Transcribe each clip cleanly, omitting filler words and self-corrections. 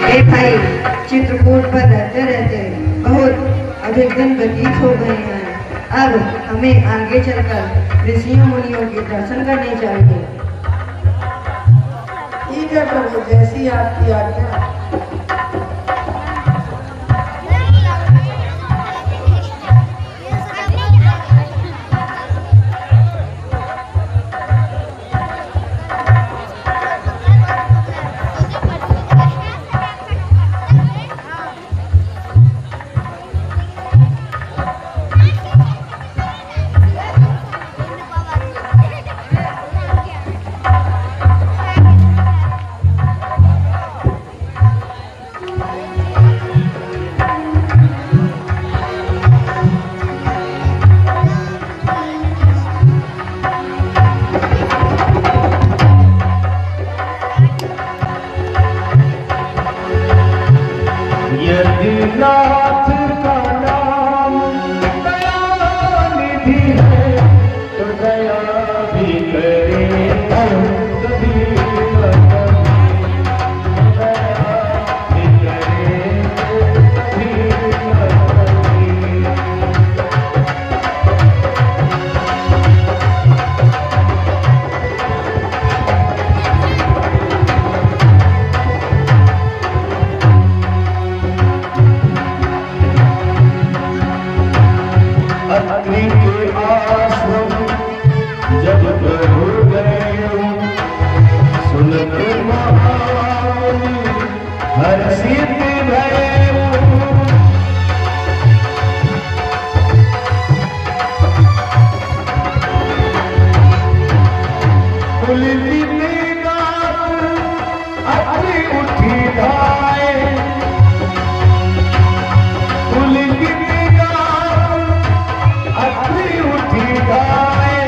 ए भाई, चित्रकूट पर रहते रहते बहुत अधिक दिन व्यतीत हो गए हैं। अब हमें आगे चलकर ऋषियों मुनियों के दर्शन करने चाहिए। ठीक है प्रभु, जैसी आपकी आज्ञा। नाथ का नाम दयानिधि है, तो दया भी करे कभी न कभी, दया भी करे कभी न कभी। अग्नि के आश्रम जब प्रभु गए, सुनत महामुनि हर्षित भये। पुलकित गात अग्नि उठी धाये, पुलकित अग्नि उठी गाए,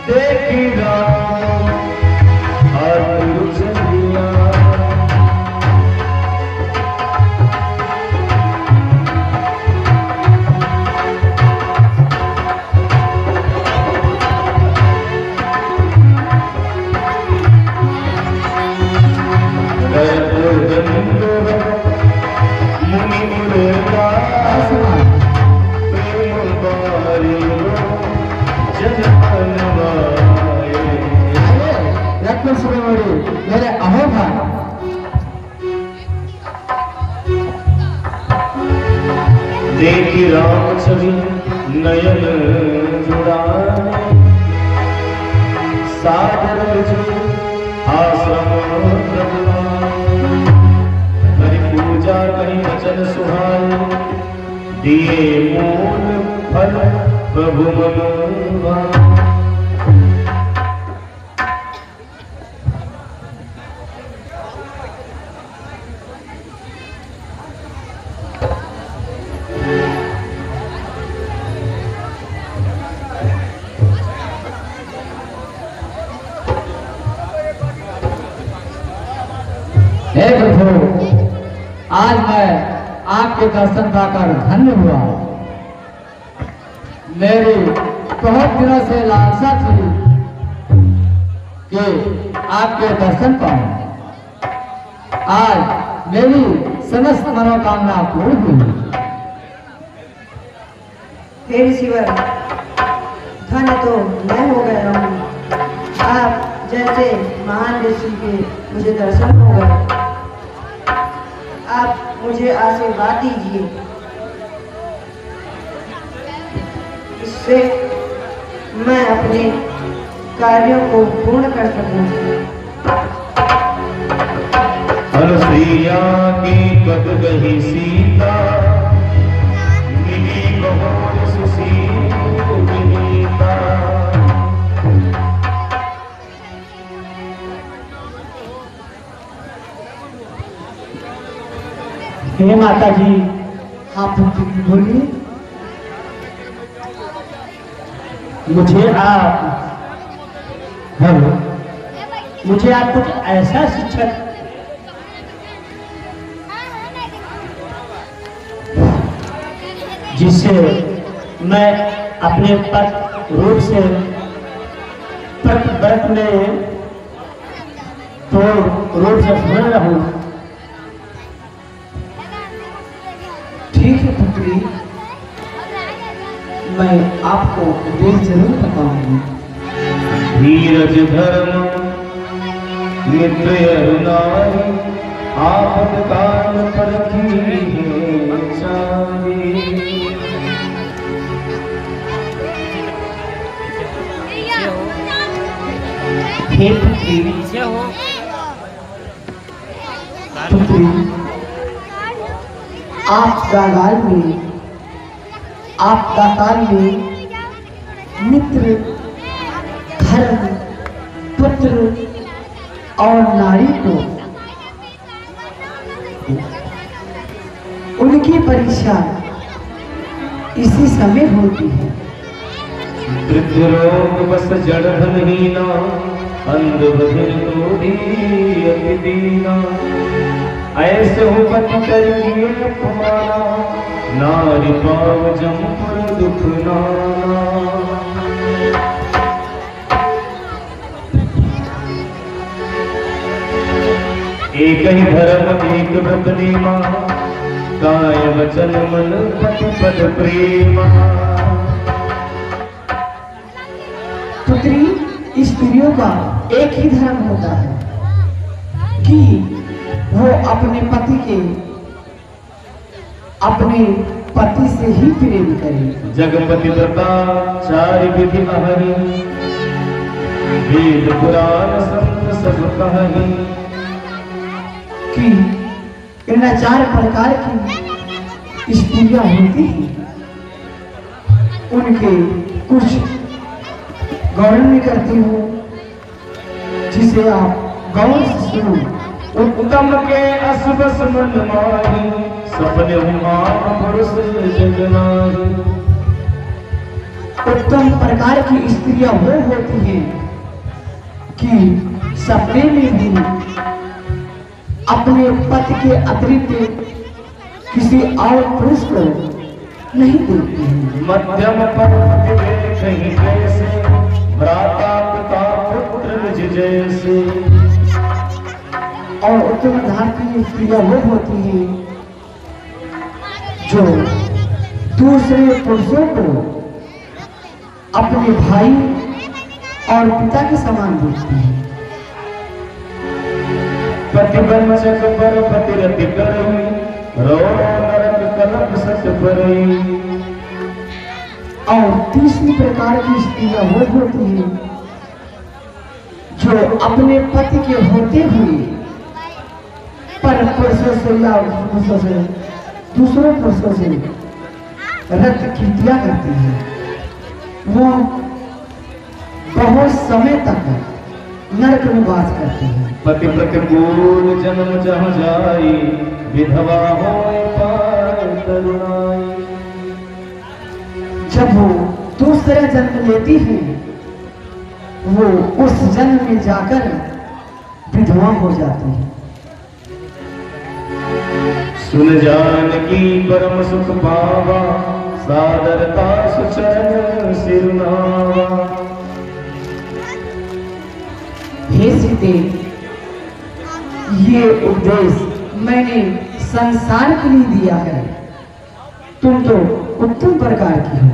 देखी राम अतुल चलिया। मुनि मुरदास मेरे अहो भाई, देखी राम छवि नयन जुड़ाए, सादर जो आश्रम हरि पूजा कहीं वचन सुहाए, दिए मूल फल प्रभु मनोभाए। हे प्रभु, आज मैं आपके दर्शन पाकर धन्य हुआ। मेरी बहुत दिनों से लालसा थी कि आपके दर्शन पाऊं। आज मेरी समस्त मनोकामना पूर्ण हुई। हे ऋषिवर, धन्य तो मैं हो गया हूँ। आप जैसे महान ऋषि के मुझे दर्शन हो गए। आप मुझे आशीर्वाद दीजिए, इससे मैं अपने कार्यों को पूर्ण कर सकूं। अनुसुईया की कद गही सीता, मिली बहुत सुशीलिता। हे माता जी, आप बोलिए। मुझे आप कुछ ऐसा शिक्षक जिससे मैं अपने पद रूप से व्रत में तो रूप से स्मरण रहूं, पुत्री, मैं आपको उपदेश जरूर बताऊंगी। धीरज धर्म मित्र अरुणाई, आपद काल परखी है चारी। हे पुत्री, पुत्री, आपदा काल में, आपदा काल में मित्र, धर्म, पुत्र और नारी को उनकी परीक्षा इसी समय होती है। वृद्ध रोग बस जड़ धनहीना, अंध बधिर तोड़ी अति दीना। ऐसे हो पति करिए अपमाना, नारी पाव जमपुर दुख नाना। एक ही धर्म एक व्रत नेमा, काय वचन मन पति पद प्रेमा। पुत्री, स्त्रियों का एक ही धर्म होता है कि वो अपने पति से ही प्रेम करे। जगपति व्रता चारि विधि अहरि, वेद पुराण संत सब कहि। कि इन 4 प्रकार की स्त्रियां होती हैं, उनके कुछ गौरव करती हूँ जिसे आप गौर से सुनो। उत्तम के असबस मन माही, सपने हुमान पुरुष जग नाही। उत्तम प्रकार की स्त्रियां वो होती हैं कि सपने में भी अपने पति के अतिरिक्त किसी और पुरुष को नहीं देखती हैं। मध्यम पद कहीं कैसे, भ्राता पिता पुत्र निज जैसे। और उत्तम धार की स्त्रियां वो होती हैं जो दूसरे पुरुषों को अपने भाई और पिता के समान देखती हैं। पतिवंचक पर पतिरति करई, रो नरक कलप सत परई। और तीसरी प्रकार की स्त्रियां वो होती हैं जो अपने पति के होते हुए पर पुरुषों से या पुरुषों से दूसरों पुरुषों से रक्त कीर्तियां करती हैं। वो बहुत समय तक नरक में वास करती हैं। पति प्रतिकूल जन्म जहाँ जाई, विधवा होए पार तरुणाई। जब वो दूसरा जन्म लेती है, वो उस जन्म में जाकर विधवा हो जाती है। सुन जानकी परम सुख पावा, सादरता सुचरण सिरनावा। हे सीते, ये उपदेश मैंने संसार के लिए दिया है। तुम तो उत्तम प्रकार की हो।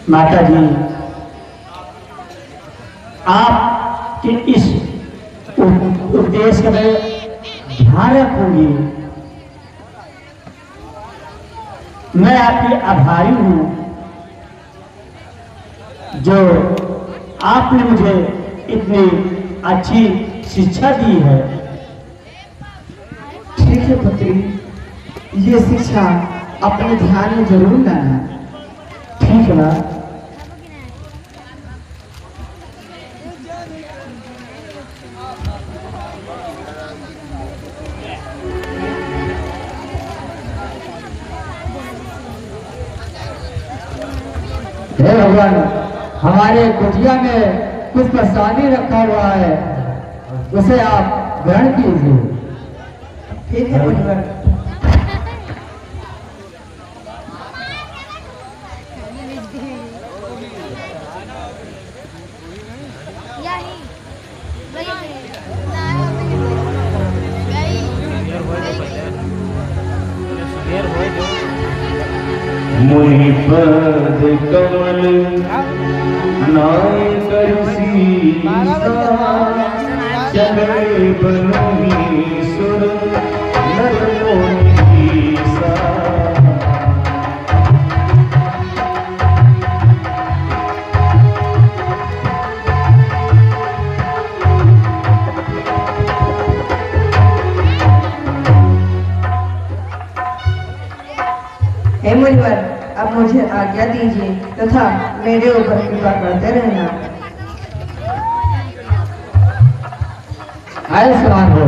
माता जी, आपके इस उपदेश का मैं ध्यान रखूंगी। मैं आपकी आभारी हूं जो आपने मुझे इतनी अच्छी शिक्षा दी है। ठीक है पुत्री, ये शिक्षा अपने ध्यान में जरूर लाना। ठीक है ना? हे भगवान, हमारे कुटिया में कुछ प्रसादी रखा हुआ है, उसे आप ग्रहण कीजिए। ठीक है भगवान। राधे कमल नाय करसी चले बनोही सुर नर मोही सा। हे मुनिवर, अब मुझे आज्ञा दीजिए तथा मेरे ऊपर कृपा करते रहना। आयुष्मान हो,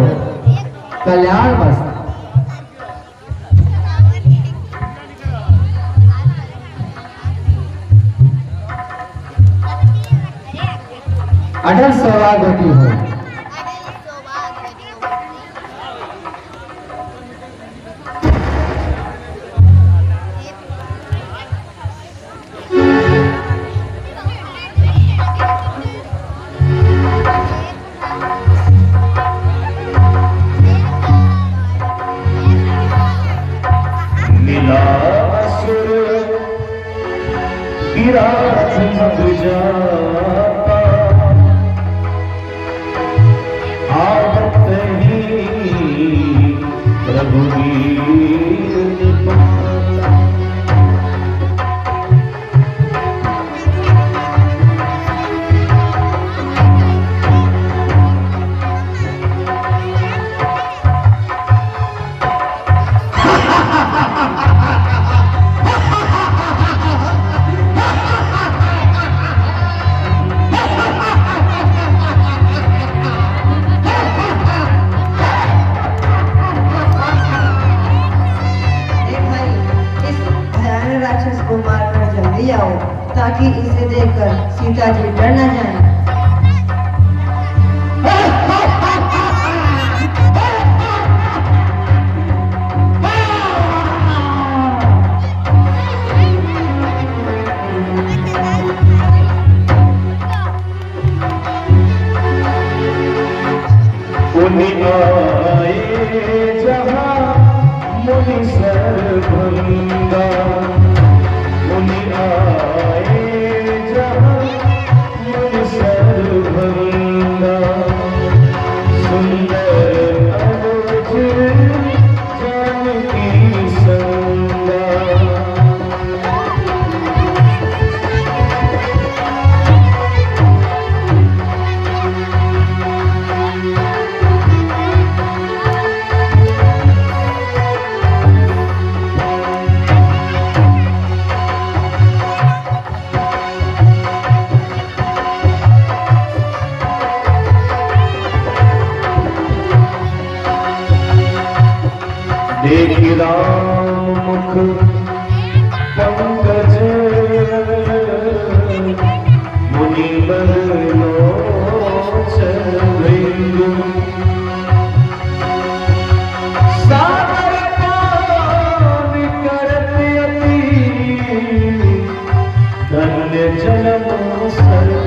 कल्याण बस। अटल सौभाग्यवती हो। ताकि इसे देखकर सीता जी डर न जाए। मुनि आए जहाँ मुनि सर्वंगा, मुनि आए जहाँ मुनि सर्वंगा, सुंदर अनुज जानकी संगा। देखि राम मुख पंकज, मुनि बरलोचन बिंदु। सागर पान करत अति, धन्य जन्म सर्व।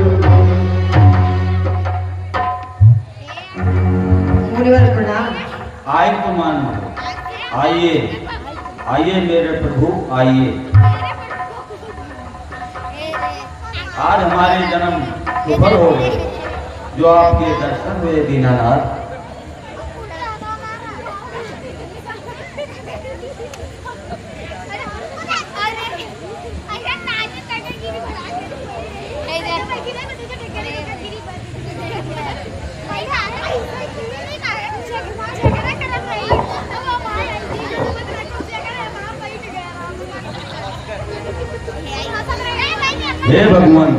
मुनिवर प्रणाम। आए तो मानो, आइए आइए मेरे प्रभु आइए। आज हमारे जन्म सफल हो गए, जो आपके दर्शन हुए दीनानाथ। हे भगवान,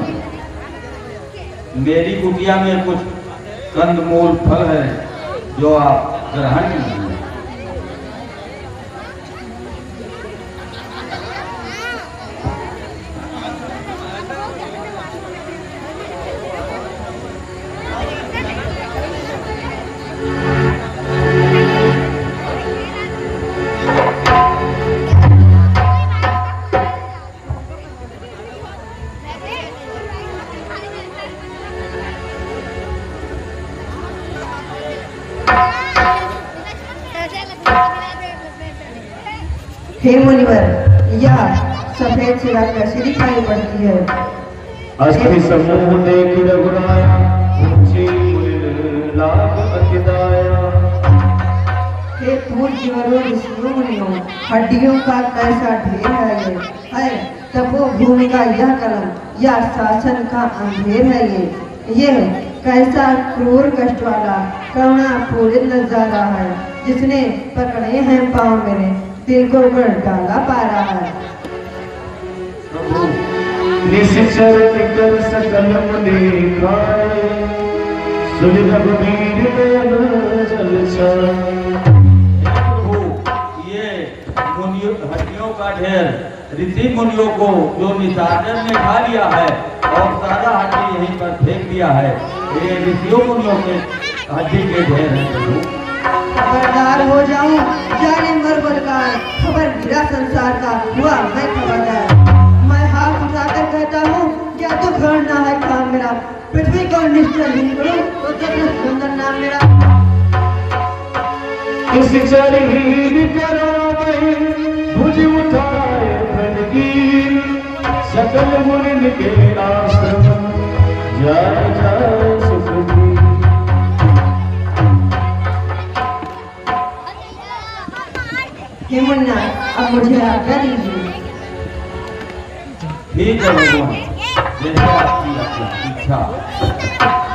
मेरी कुटिया में कुछ कंदमूल फल है जो आप ग्रहण कीजिए। हे मुनिवर, यह सफेद सिरा कैसी दिखाई पड़ती है। अस्थि समूह देख रघुराया, ऊंची मुनिन लाग अतिदाया। हे पूज्यवरों ऋषियों मुनियों, हड्डियों का कैसा ढेर है ये, है तपोभूमि का यह कलम, या शासन का अंधेर है ये कैसा क्रूर कष्ट वाला करुणापूरित नजारा है, जिसने पकड़े हैं पाँव मेरे, दिल को गढ़ डाला पा रहा है। निश्चर निकर सकल मुनि खाए, सुन रघुवीर नयन जल छाए। ये मुनियों हड्डियों का ढेर ऋषि मुनियों को जो निशाचर ने खा लिया है और सारा हड्डी यहीं पर फेंक दिया है, ये ऋषियों मुनियों के हड्डी के ढेर हैं प्रभु। खबरदार हो जाऊं जाने मर बलकार, खबर गिरा संसार का हुआ मैं खबरदार। मैं हाथ उठाकर कहता हूँ क्या तो करना है काम मेरा, पृथ्वी को निश्चल ही करूं तो जगत सुंदर नाम मेरा। इस चरहीर करो वही भुज उठाए फनगी, सकल मुनिन के आश्रम जाय जाय सुख की। हे मुन्ना, अब मुझे आज्ञा दीजिए। ठीक है भगवान, जैसे आपकी इच्छा।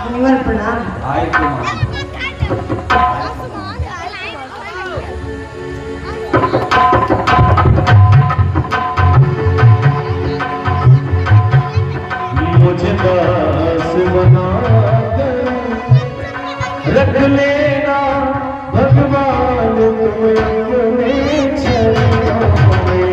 मुनिवर प्रणाम। आए तो मान मुझे दास बना रख लेना भगवान, तुम अपने चरणों में।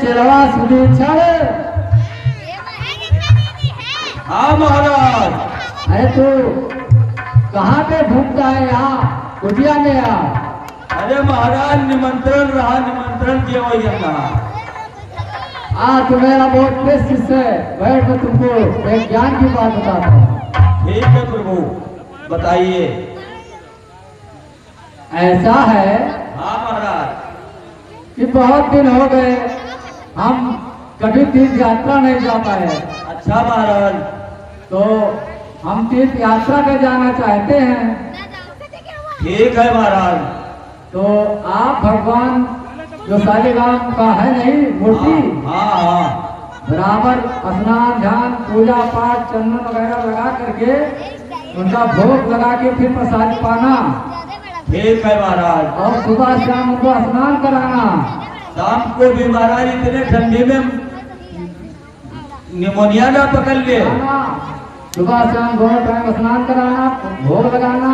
चलवा सुदीक्षण। हाँ महाराज। अरे तू कहाँ पे घूमता है? यहाँ कुटिया में आ। अरे महाराज निमंत्रण रहा, निमंत्रण किया वही रहा। तू मेरा बहुत प्रिय शिष्य है, बैठ मैं तुमको एक ज्ञान की बात बताता हूँ। ठीक है प्रभु, बताइए। ऐसा है हाँ महाराज कि बहुत दिन हो गए हम कभी तीर्थ यात्रा नहीं जा पाए। अच्छा महाराज। तो हम तीर्थ यात्रा पे जाना चाहते हैं। ठीक है महाराज। तो आप भगवान जो सालिग्राम का है नहीं मूर्ति, हाँ हाँ बराबर स्नान ध्यान पूजा पाठ चंदन वगैरह लगा करके उनका भोग लगा के फिर प्रसाद पाना। ठीक है महाराज। और सुबह शाम उनको स्नान कराना। शाम को भी महाराज इतने ठंडी में निमोनिया ना पकड़ ले। सुबह शाम दोनों टाइम स्नान कराना, भोग लगाना,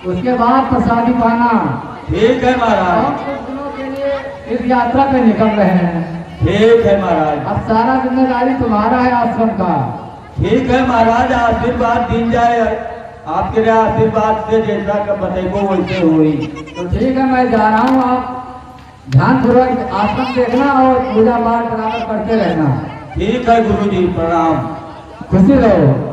उसके बाद प्रसादी पाना। ठीक है महाराज। और कुछ दिनों के लिए इस यात्रा पे निकल रहे हैं। ठीक है महाराज। अब सारा जिम्मेदारी तुम्हारा है आश्रम का। ठीक है महाराज, आशीर्वाद दी जाए आपके आशीर्वाद से जैसा का बतेगो वैसे हुई। तो ठीक है, मैं जा रहा हूँ। आप ध्यान पूर्वक आश्रम देखना और पूजा पाठ बराबर करते रहना। ठीक है गुरुजी, प्रणाम। खुशी रहो।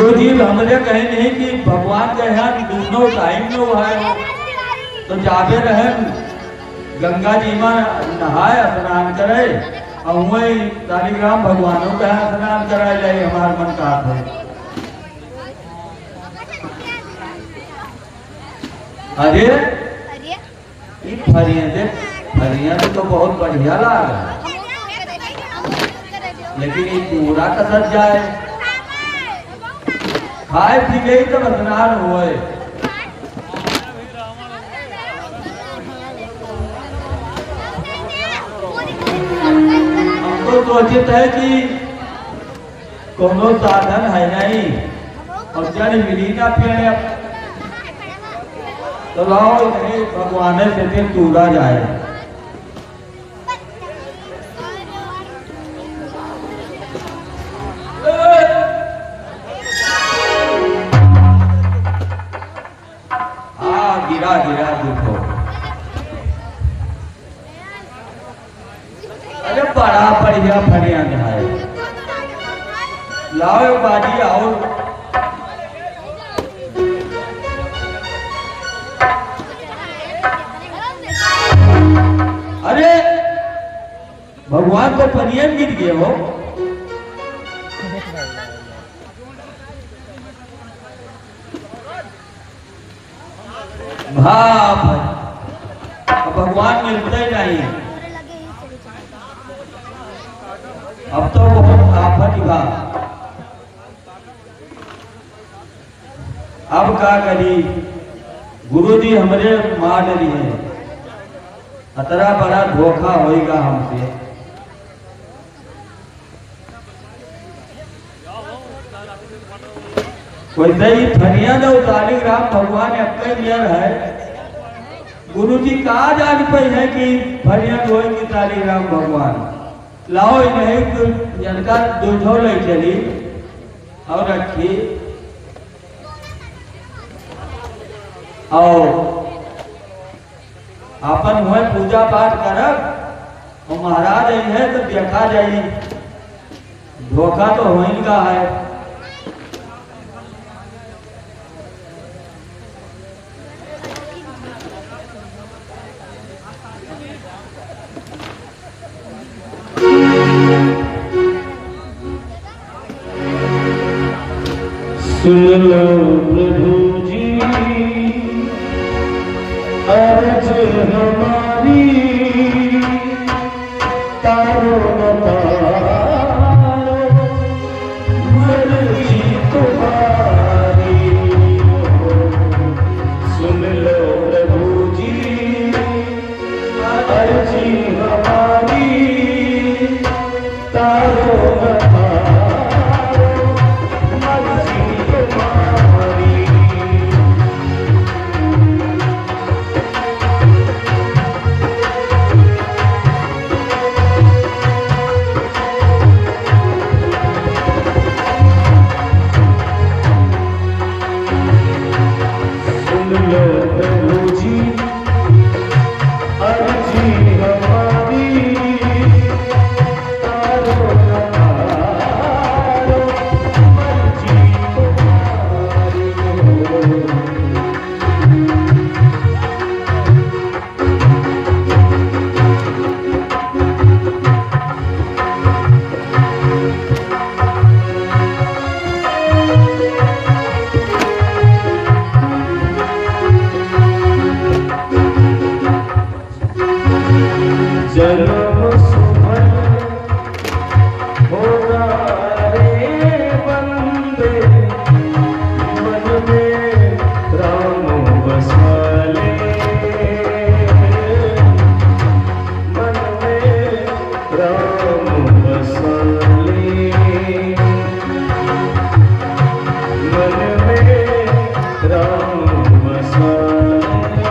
गुरु जी हमने कहे नहीं कि भगवान के यहाँ दोनों टाइम में वो है, तो जावे रहे गंगा जी में नहाए स्नान करे और वही शालिग्राम भगवानों के यहाँ स्नान कराए जाए। हमारे मन का है अरे ये फरिया तो बहुत बढ़िया लगा, लेकिन ये पूरा कसर जाए खाए पी गई तो स्नान हुए। हमको सोचित है कि कोनो साधन है नहीं और जल मिली ना पिए, तो लाओ नहीं भगवान से फिर टूरा जाए। गिरा गिरा देखो, अरे बड़ा बढ़िया फरिया है, लाओ बाजी आओ। अरे भगवान को पनियन गिर गए हो। भाप भगवान मिलते नहीं, अब तो बहुत आफत ही भाप। अब क्या करी, गुरु जी हमारे मार डरी है, अतरा बड़ा धोखा होएगा हमसे। वैसे ही फनिया ने शालिग्राम भगवान अपने नियर है, गुरु जी कहा जान पे है कि फनिया होएगी शालिग्राम भगवान। लाओ नहीं तो जनका दूधो ले चली और रखी और अपन हुए पूजा पाठ करब और महाराज है तो देखा जाए, धोखा तो होइगा है। सुन लो प्रभु जी अर्ज हमारी, तारो न तारो मर्जी तुम्हारी। सुन लो प्रभु जी अर्जी हमारी, तारो न तारो मर्जी तुम्हारी। सुन लो प्रभु जी अर्जी हमारी, तारो न तारो मर्जी तुम्हारी। जन्म सुमन होगा रे बंदे, मन में राम बसा ले, मन में राम बसा ले, मन में राम बसा ले।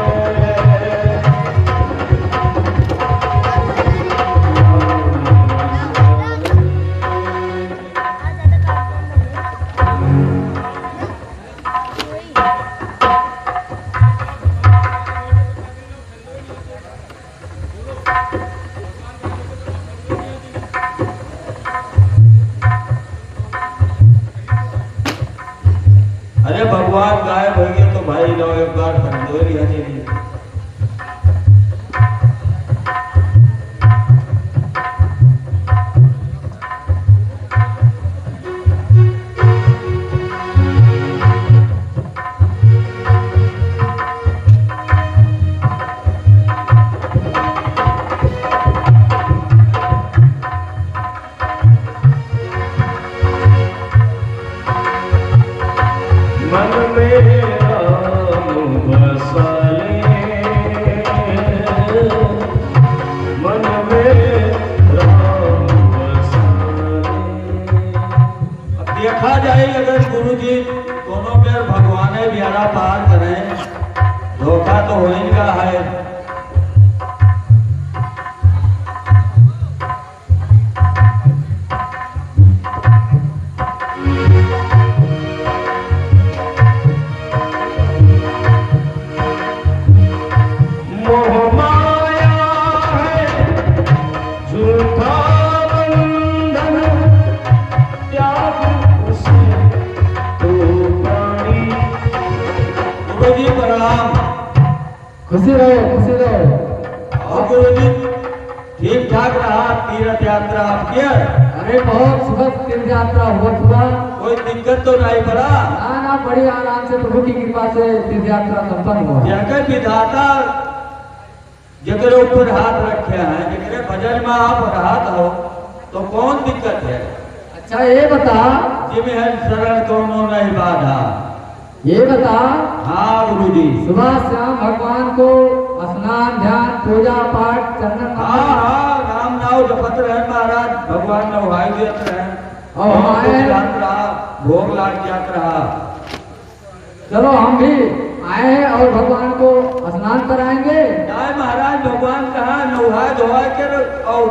अरे भगवान गायब हो गए तो भाई लो एक बार फंदोरी हजेरी। मन में राम बसाले, मन में राम बसाले। अब देखा जाए अगर गुरु जी दोनों बेर भगवान बेड़ा पार करें, धोखा तो हो इनका है। मोह माया है झूठा बंधन, त्याग उसे तो प्राणी। गुरु जी प्रणाम। खुशी रहो, खुशी रहो। और गुरु जी ठीक ठाक रहा तीर्थ यात्रा आपकी? अरे बहुत सुखद तीर्थ यात्रा हुआ। कोई दिक्कत तो नहीं पड़ा? ना बड़ी आराम से प्रभु की कृपा से तीर्थ यात्रा संपन्न हुआ। जगह विधाता जगह ऊपर हाथ रखे हैं, जगह भजन में आप राहत हो तो कौन दिक्कत है? अच्छा ये बता, जिम्मे है शरण कौनो नहीं बाधा। ये बता, हाँ गुरु जी। सुबह शाम भगवान को स्नान ध्यान पूजा पाठ चंदन हाँ हाँ राम नाम जपत रहे महाराज, भगवान ने भाई देते रहे और हमारे यात्रा भोग लाट यात्रा। चलो हम भी आए हैं और भगवान को स्नान कराएंगे। नहीं महाराज, भगवान कहा नहा धोआ कर और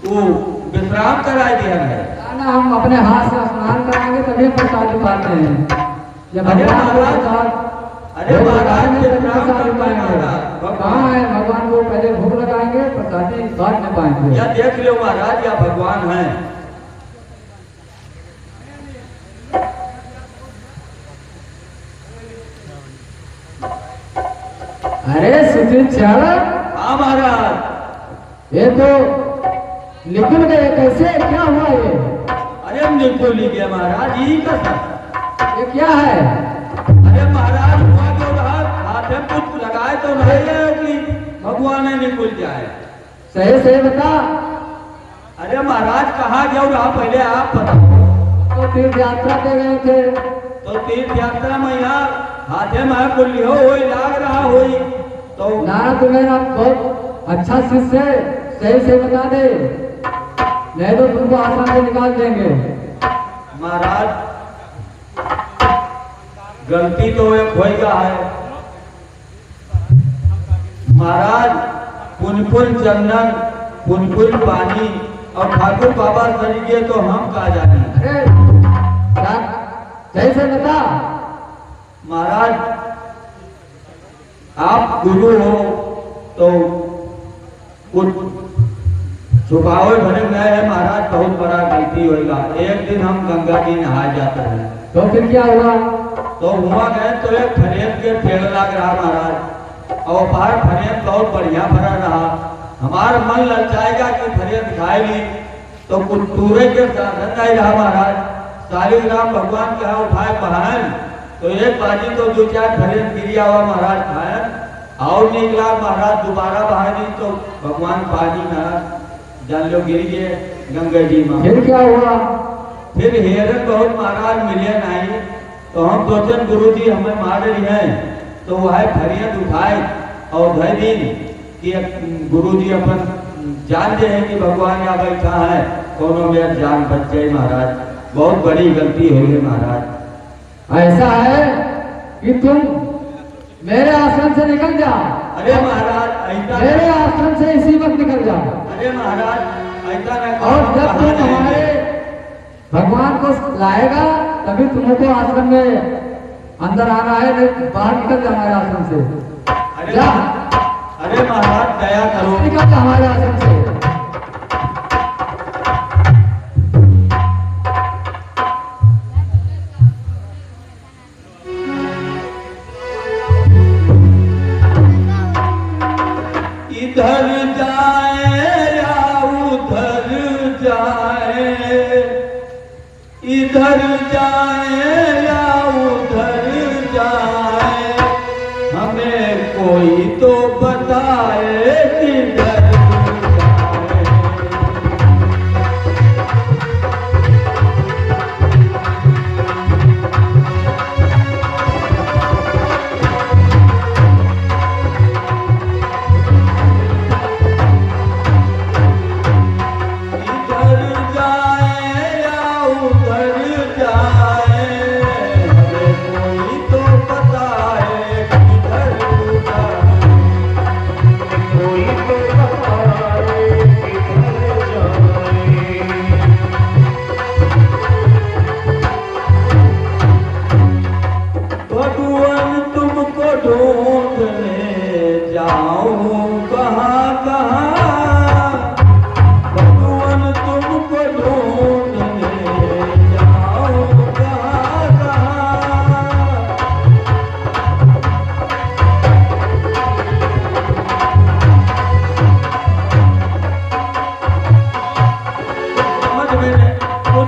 वो विश्राम करा दिया है ना, हम अपने हाथ से स्नान कराएंगे तभी प्रसाद पाते हैं। जब अरे भगवान को महाराज, प्रसाद अरे महाराज में तभी विश्राम प्रसाद कर पाएंगे। महाराज। कहाँ है भगवान को पहले भोग लगाएंगे, प्रसादी बाद में पाएंगे। या देख लो महाराज, या भगवान है। अरे सुधीर चल, हाँ महाराज। ये तो निकल गए, कैसे क्या हुआ ये? अरे हम निकल ही गए महाराज, यही का सब। ये क्या है? अरे महाराज हुआ जो रहा, हाथ में कुछ लगाए तो नहीं है कि भगवान ने निकल जाए। सही सही बता। अरे महाराज कहाँ जाओ रहा पहले आप बताओ। तो तीर्थ यात्रा पे गए थे। तो तीर्थ यात्रा में यहाँ हाथे में कुल्ली हो लाग रहा हो तो ना तुम्हें ना बहुत अच्छा शिष्य है, सही से बता दे, नहीं तो तुमको आश्रम से निकाल देंगे। महाराज गलती तो एक होएगा है महाराज। पुनपुन चंदन पुनपुन पानी और ठाकुर बाबा सरिये तो हम कहा जाने। अरे क्या सही से बता। महाराज आप गुरु हो तो कुछ छुपावे भरे गए है महाराज, बहुत बड़ा गलती होगा। एक दिन हम गंगा जी नहाए जाते हैं तो फिर क्या हुआ? तो हुआ गए तो एक फरेब के पेड़ लग रहा महाराज, और बाहर फरेब बहुत बढ़िया भरा रहा। हमारा मन ललचाएगा कि फरेब खाए ली तो कुछ टूरे के साधन नहीं रहा महाराज। शालिग्राम भगवान के यहाँ उठाए बहन तो एक बाजी तो दो चार फरेब गिरिया हुआ महाराज खाए और निकला महाराज, दोबारा बाहर नहीं तो भगवान पानी महाराज जान लो गिर गए गंगा जी में। फिर क्या हुआ? फिर हेरन बहुत महाराज मिले नहीं तो हम सोचन गुरु जी हमें मार रही हैं तो वह फरियत उठाए और धय दिन कि गुरु जी अपन जान दे हैं कि भगवान यहाँ बैठा है, कोनो मेरा जान बच जाए महाराज। बहुत बड़ी गलती हो गई महाराज। ऐसा है कि तुम मेरे आश्रम से निकल जा। अरे महाराज ऐसा मेरे आश्रम से इसी वक्त निकल जा। अरे महाराज ऐसा न और जब तुम हमारे भगवान को लाएगा तभी तुमको आश्रम में अंदर आना है, नहीं बाहर निकल जा हमारे आश्रम से। अरे जा, अरे महाराज दया करो। निकल जा हमारे आश्रम से। इधर जाए या उधर जाए, हमें कोई तो बताए किधर जाए।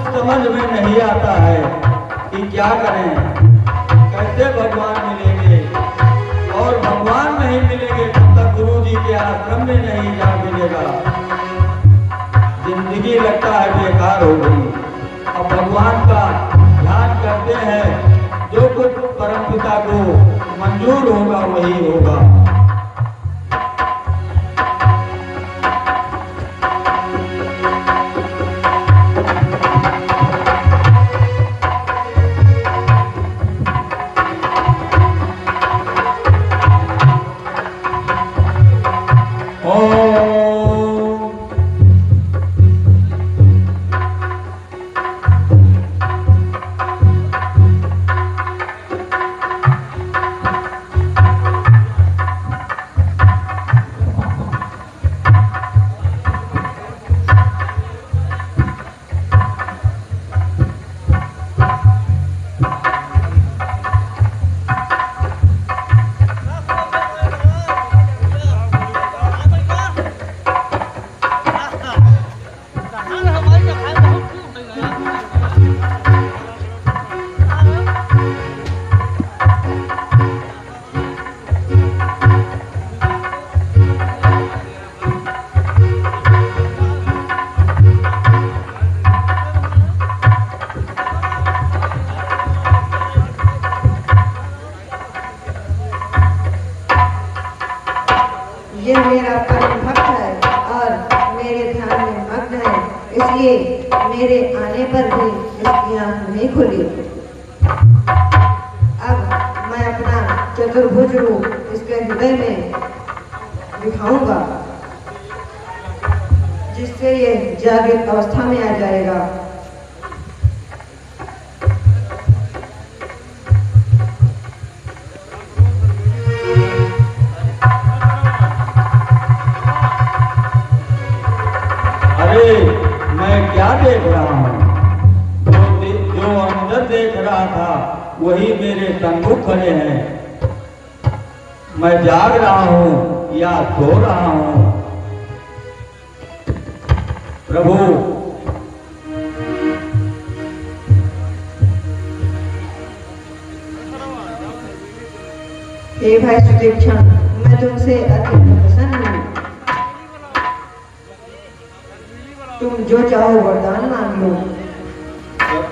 समझ में नहीं आता है कि क्या करें, कैसे भगवान मिलेंगे, और भगवान नहीं मिलेंगे तब तक गुरु जी के आश्रम में नहीं जा मिलेगा। जिंदगी लगता है बेकार हो गई। अब भगवान का ध्यान करते हैं, जो कुछ परमपिता को मंजूर होगा वही होगा। ये मेरा परम भक्त है और मेरे ध्यान में मग्न है, इसलिए मेरे आने पर भी इसकी आंख नहीं खुली। अब मैं अपना चतुर्भुज रूप इसके हृदय में दिखाऊंगा, जिससे ये जागृत अवस्था में आ जाएगा। मैं क्या देख रहा हूँ? जो अंदर देख रहा था वही मेरे सम्मुख खड़े हैं। मैं जाग रहा हूँ या सो रहा हूँ? प्रभु हे भाई सुदीक्षण, मैं तुमसे अति प्रसन्न हूँ। तुम जो चाहो वरदान मांग लो।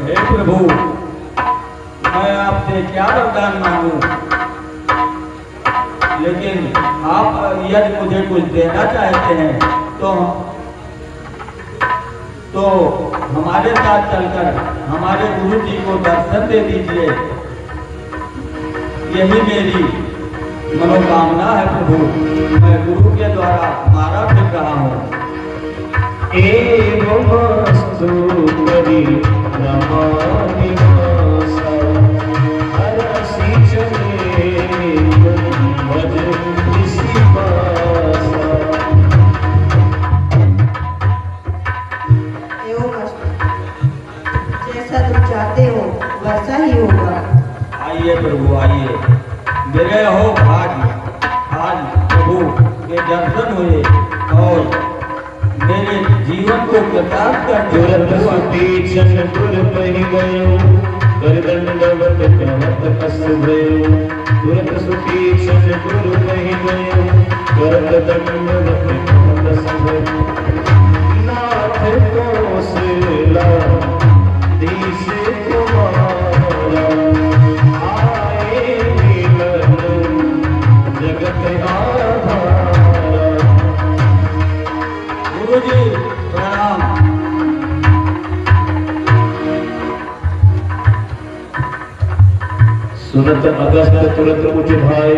हे प्रभु, मैं आपसे क्या वरदान मांगू, लेकिन आप यदि मुझे कुछ देना चाहते हैं तो हमारे साथ चलकर हमारे गुरु जी को दर्शन दे दीजिए। यही मेरी मनोकामना है प्रभु। मैं गुरु के द्वारा मारा फिर रहा हूँ। एवमस्तु करि नमामि मासा हरसि चले भज किसी पासा। जैसा तुम चाहते हो वैसा ही होगा। आइए प्रभु आइए, मेरे हो भाग्य। आज प्रभु के दर्शन हुए और मेरे जीवन को प्रणाम करते तुरंत सुती छन तुर पहि गयो कर दंडवत कहत कस भयो तुरंत सुती छन तुर पहि गयो कर दंडवत कहत कस भयो नाथ को सिला देश तुम्हारा आए मिलन जगत आधारा। गुरुजी प्रणाम। सुनत अगस्त तुरंत उठ भाई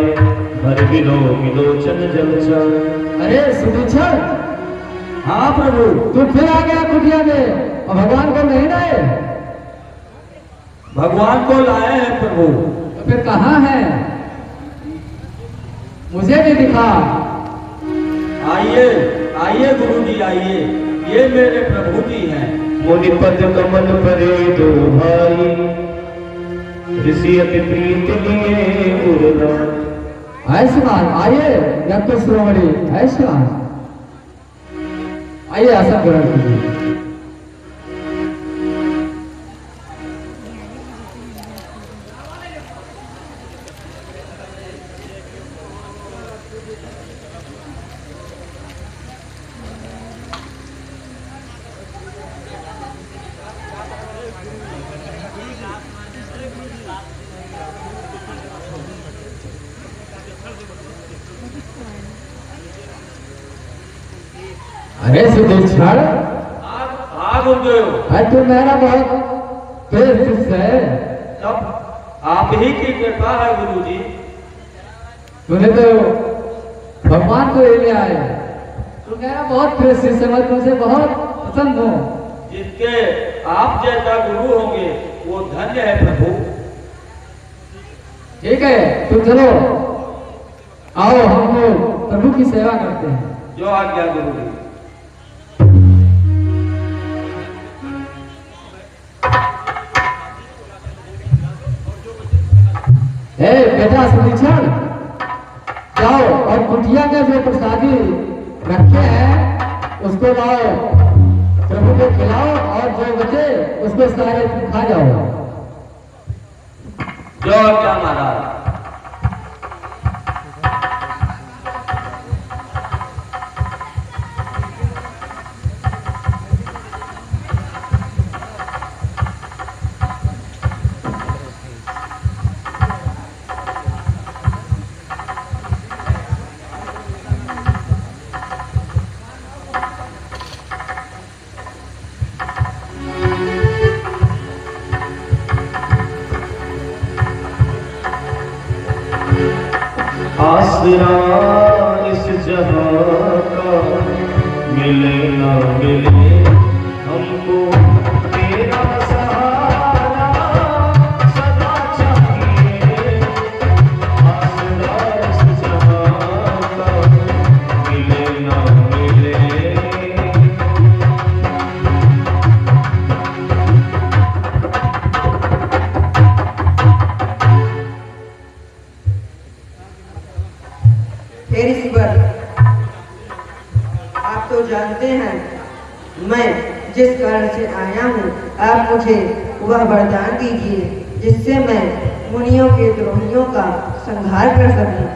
हर बिलो मिलोचन जल जाए। अरे सुदीक्षण, हाँ प्रभु। तू फिर आ गया कुटिया में और भगवान को नहीं लाए? भगवान को लाए हैं प्रभु। तो फिर कहाँ है? मुझे भी दिखा। आइए आइए गुरुजी आइए, ये मेरे प्रभु जी हैं। मुनि पद कमल परे दो भाई ऋषि अति प्रीत लिए उरला। आयुष्मान आइए, रक्त श्रोमणी आयुष्मान आइए, आसन ग्रहण कीजिए। अरे सुदीक्षण, आ गुरुदेव। आज तू मेरा बहुत प्रिय शिष्य है। सब आप ही की कृपा है गुरुजी। तूने तो भगवान को ले आए। तू मेरा बहुत प्रिय शिष्य, मैं तुमसे बहुत पसंद हूँ। जिसके आप जैसा गुरु होंगे वो धन्य है प्रभु। ठीक है, तुम चलो, आओ हम लोग प्रभु की सेवा करते हैं। जो आज्ञा गुरुजी। ए बेटा सुदीक्षण, जाओ और कुटिया के जो प्रसादी रखे हैं उसको लाओ, प्रभु को खिलाओ और जो बचे उसको सारे तुम खा जाओ। जो आज्ञा महाराज। आसरा इस जहां का मिले ना मिले हमको तेरा सहारा सदा चाहिए। आसरा इस जहां का मिले ना मिले हे ऋषिवर, आप तो जानते हैं मैं जिस कारण से आया हूँ, आप मुझे वह वरदान दीजिए जिससे मैं मुनियों के द्रोहियों का संहार कर सकूं।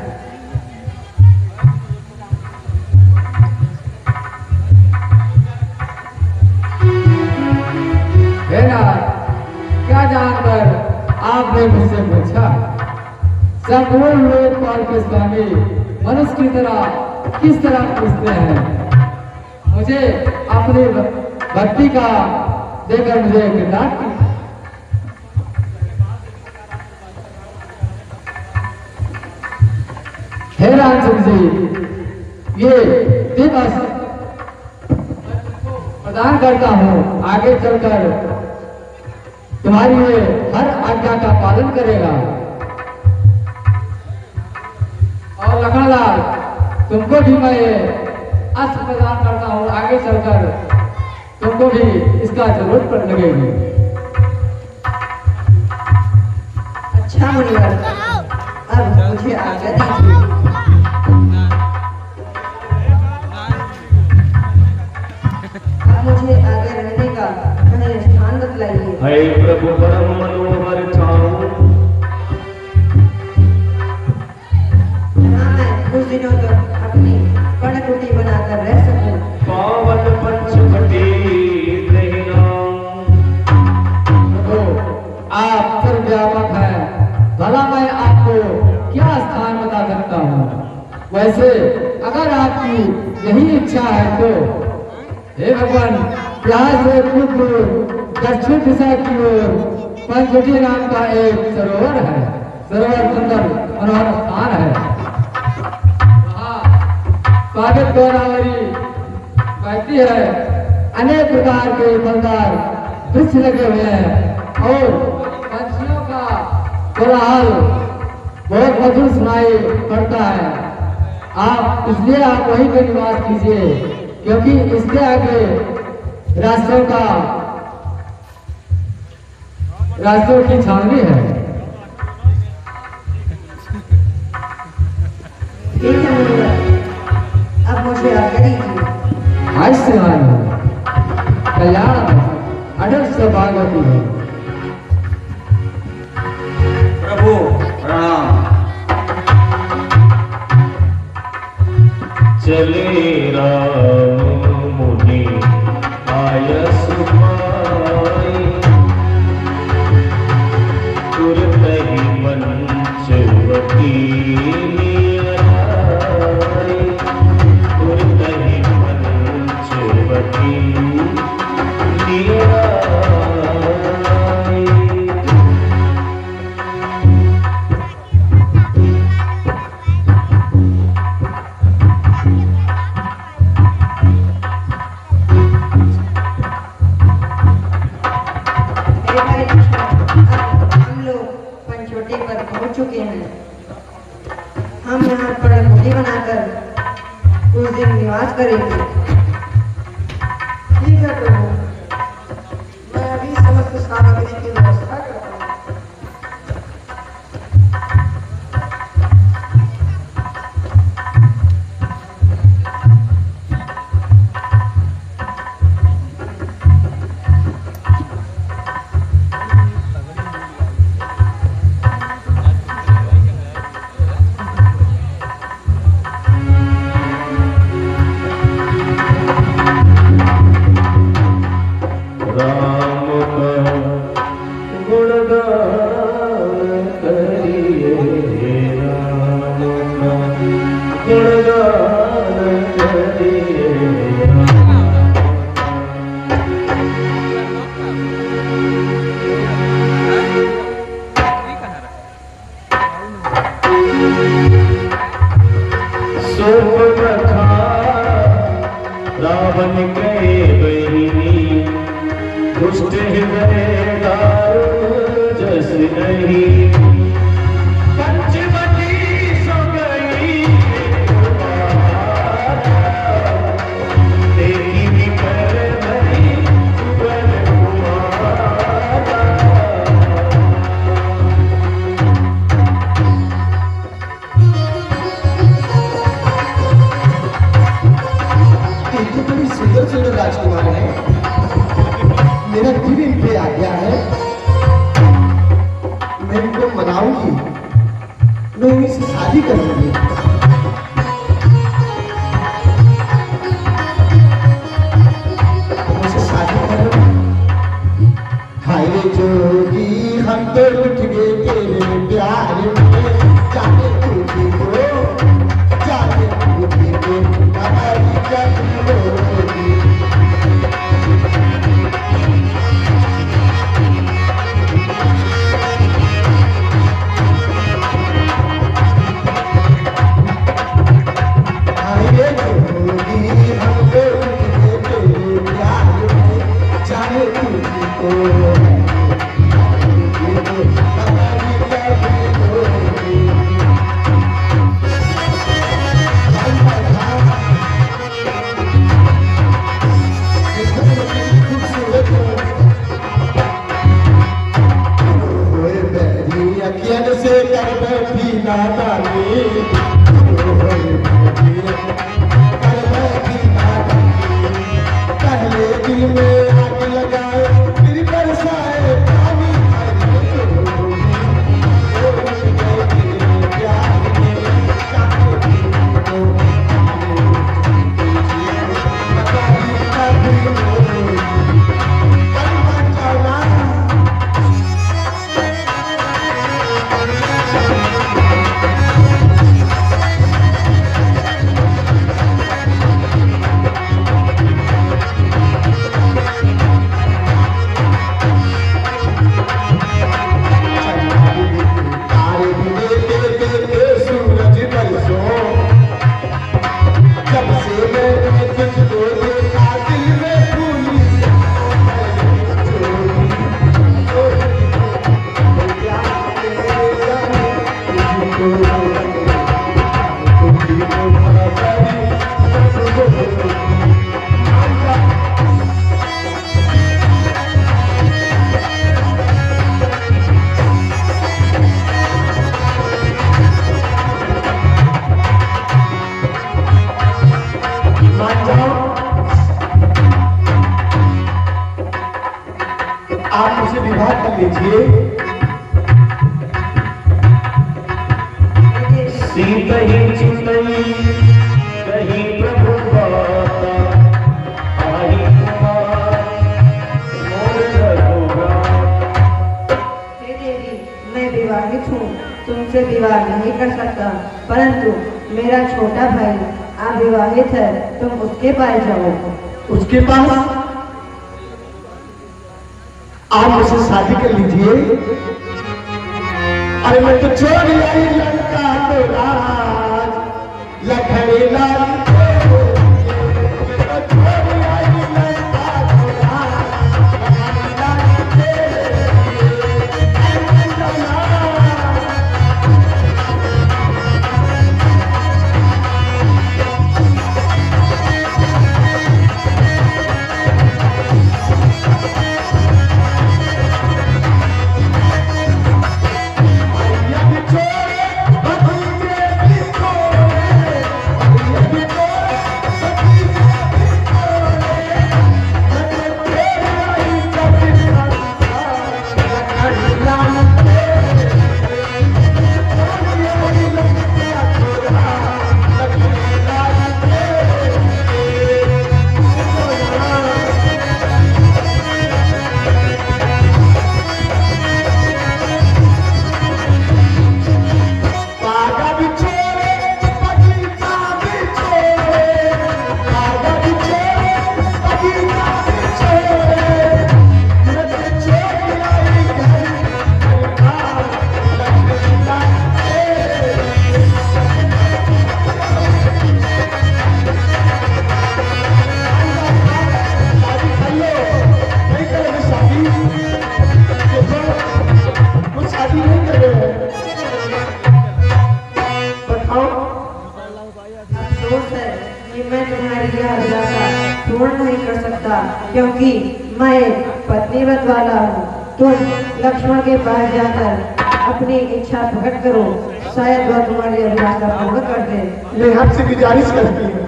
हे नाथ, क्या जानकर आपने मुझसे पूछा? संपूर्ण लोकपाल के स्वामी मनुष्य की तरह किस तरह पूछते हैं? मुझे अपनी भक्ति का देकर मुझे कृतार्थ की। हे रामचंद्र जी, ये दिवस प्रदान करता हूँ, आगे चलकर तुम्हारी ये हर आज्ञा का पालन करेगा। और लखनलाल, तुमको भी मैं ये अस्त्र प्रदान करता हूँ, आगे चलकर तुमको भी इसका जरूरत पड़ लगेगी। अच्छा मुनिवर, अब मुझे आज्ञा दीजिए। अब मुझे हमसे आगे रहने का कहीं स्थान बतलाइए। है प्रभु परम मनोहर ठाऊं, जहाँ मैं कुछ दिनों तक अपनी पर्णकुटी बनाकर रह सकूं। पावन पंचवटी देना। तो आप सर्वव्यापक है, भला मैं आपको क्या स्थान बता सकता हूँ। वैसे अगर आपकी यही इच्छा है तो हे भगवान, यहाँ से कुछ दूर दक्षिण दिशा की ओर पंचवटी नाम का एक सरोवर है। सरोवर सुंदर मनोहर स्थान है। स्वागत गोदावरी बहती है, अनेक प्रकार के फलदार वृक्ष लगे हुए हैं और पंछियों का कोलाहल बहुत मधुर सुनाई पड़ता है। आप इसलिए आप वहीं पे निवास कीजिए, क्योंकि इसके आगे रास्तों की छावनी है। ठीक है मुनिवर, अब मुझे आज्ञा दीजिए। आज से कल्याण अटल सौभाग्यवती है। प्रभु प्रणाम। चले राम मुनि आयस पाई, तुरत ही पंचवटी आई, तुरत ही पंचवटी आई। मेरे भाई लक्ष्मण, अब हम लोग पंचवटी पर पहुंच चुके हैं। हम यहाँ पर्णकुटी बनाकर कुछ दिन निवास करेंगे। ठीक है प्रभु, मैं अभी समस्त सामग्री की व्यवस्था करता हूँ। राम का गुणगान करिए, राम का गुणगान करिए। सुप्रखा रावण के बहिनी, दुष्ट हृदय दारुण जस नहीं। पंचवटी सो गई तेरी भी कर भरी सुवन कुमारा। इतने बड़ी सुंदर सुंदर राजकुमार है। मेरा दिल इन पे आ गया है। मैं इनको मनाऊंगी, मैं इनसे शादी करूंगी। मुझसे शादी करूंगी। हाय रे जोगी, हम तो उठ गए तेरे प्यार में। जाने तू को, जाने तू को, हमारी क्या होगी। से कर बैठी नादानी, कर बैठी नादानी, पहले दिल में सीत ही चितई कहीं प्रभु बाता आई कुमार मोर रघुराम। हे देवी, मैं विवाहित हूँ, तुमसे विवाह नहीं कर सकता, परंतु मेरा छोटा भाई अविवाहित है, तुम उसके पास जाओ। उसके पास आप उसे शादी कर लीजिए। अरे मैं तो छोड़ आई लंका तो राज लखड़े लाल क्योंकि मैं एक पत्नीव्रत वाला हूँ। तुम लक्ष्मण के पास जाकर अपनी इच्छा प्रकट करो, शायद वह तुम्हारी अभिलाषा पूर्ण कर दे। मैं आपसे गुजारिश करती हूँ।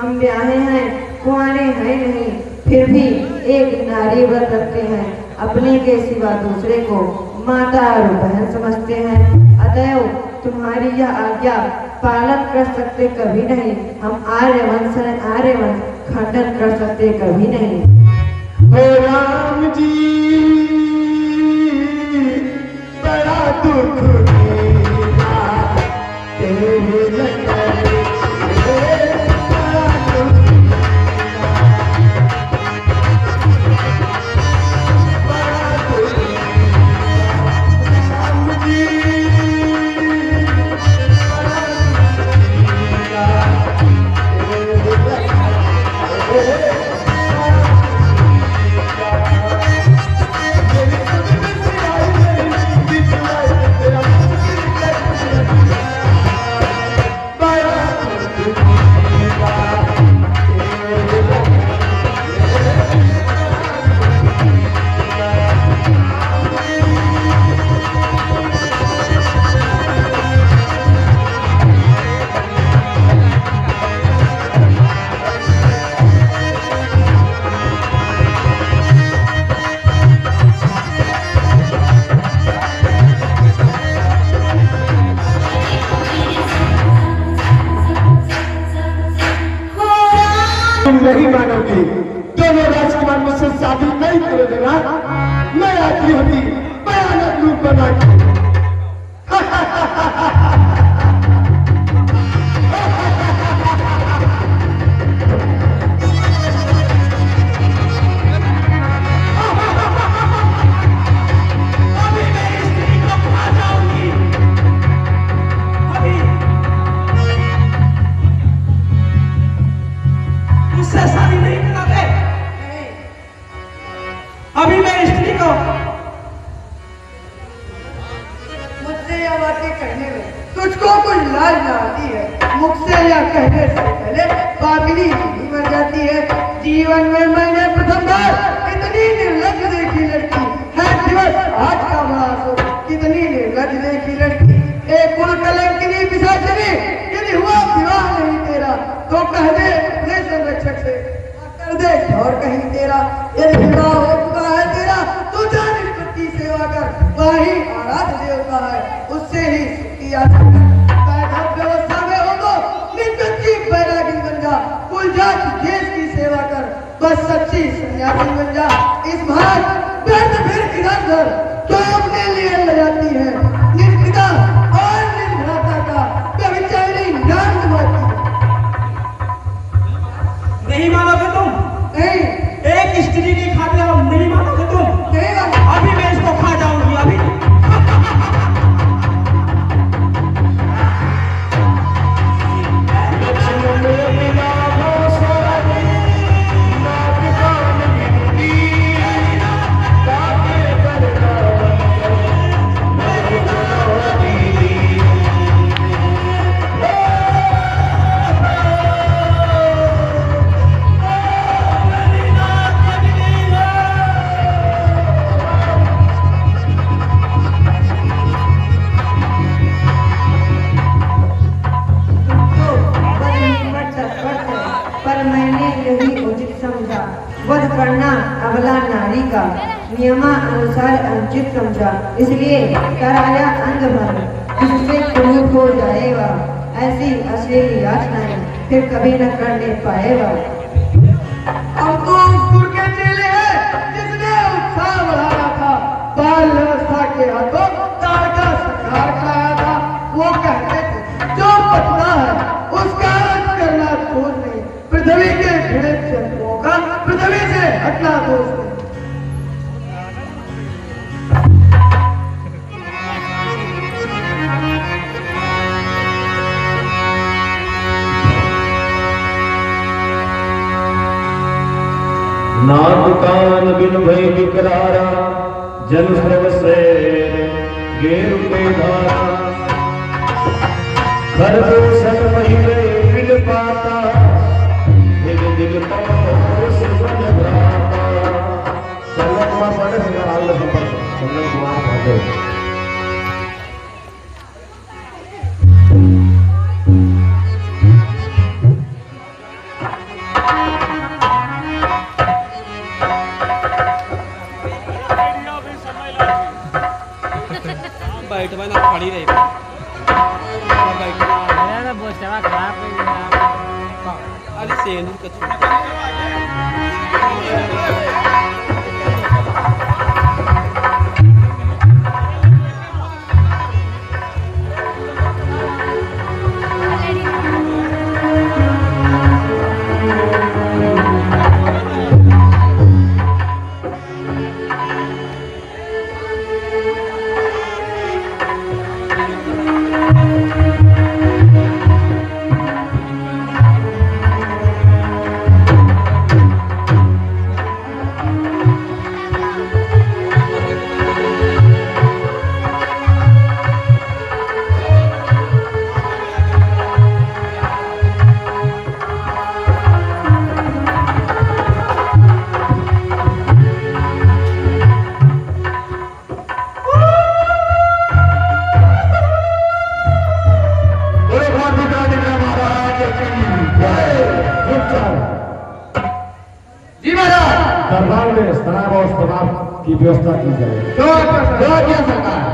हम ब्याहे हैं, कुंवारे हैं नहीं, फिर भी एक नारी व्रत रखते हैं, अपने के सिवा दूसरे को माता और बहन समझते हैं। अतएव तुम्हारी यह आज्ञा पालन कर सकते कभी नहीं। हम आर्यवंश हैं, आर्यवंश खंडन कर सकते कभी नहीं। हे राम जी बड़ा दुख देगा तेरे लगे नहीं मानोगे। दोनों राजकुमार मुझसे शादी नहीं करोगे ना, मैं आती होती भयानक रूप बना के। अभी मैं स्त्री को मुझसे यह बातें कहने में तुझको कुछ लाज न आती है? मुझसे यह कहने से पहले पागली नहीं मर जाती है। जीवन में मैंने प्रथम बार इतनी निर्लज देखी लड़की है, दिवस आज का बड़ा सो कितनी निर्लज देखी लड़की। एक कुल कलंकिनी पिशाचिनी, यदि हुआ विवाह नहीं तेरा तो कह दे अपने संरक्षक से कर दे और कहीं तेरा। यदि विवाह हो चुका है तेरा तो जान पति सेवा कर, वही आराध्य देवता है, उससे ही किया जाकर व्यवस्था में हो तो निकटची बैरागी बन जा, कुल जात देश की सेवा कर, बस सच्ची सन्यासी बन जा। इस भारत व्यर्थ फिर इधर तो अपने लिए ले जाती है निर्पिता और निर्भरता का व्यभिचारी नाम दबाती है। नहीं मानोगे तुम? नहीं, एक स्त्री की खातिर हम नहीं मानोगे तुम? नहीं मानो। अभी मैं इसको खा जाऊंगी अभी। वध करना अबला नारी का नियमानुसार अनुचित समझा, इसलिए कराया अंग भंग, जिससे क्रूर हो जाएगा। ऐसी अश्लील याचनाएं फिर कभी न करने पाएगा। अब तो गुरु के चेले हैं जिसने उत्साह बढ़ाया था, बाल व्यवस्था के हाथों ताड़ का संहार कराया था। वो कहते थे जो पतला है उसका रद्द करना दोष नहीं, पृथ्वी के घृणित शत्रुओं का पृथ्वी से हटना दोष नहीं। नाथ कान बिन भय विकरारा, जन स्रव से गेरु पे धारा, खरदूषण महिले मिल पाता, दिल पाओ सुबह भ्राता। संगम कुमार पांडे सिंगर आल संपर्क संगम कुमार पांडे। बैठ में ना खड़ी रही अरे सेन दरबार में शराब और शराब की व्यवस्था की जाए। सरकार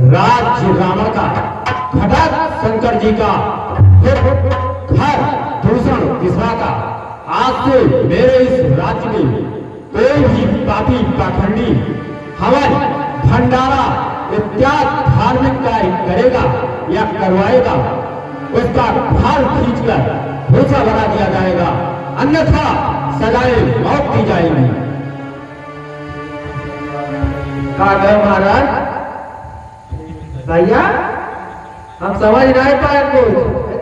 राज्य रावण का, घटक शंकर जी का, घर दूषण किस्वा का। आज से मेरे इस राज्य में कोई भी पापी पाखंडी हवन भंडारा इत्यादि धार्मिक कार्य करेगा या करवाएगा, उसका भार खींचकर भूसा बना दिया जाएगा, अन्यथा सजाए मौत दी जाएगी। महाराज भैया हम समझ नहीं पाए कुछ।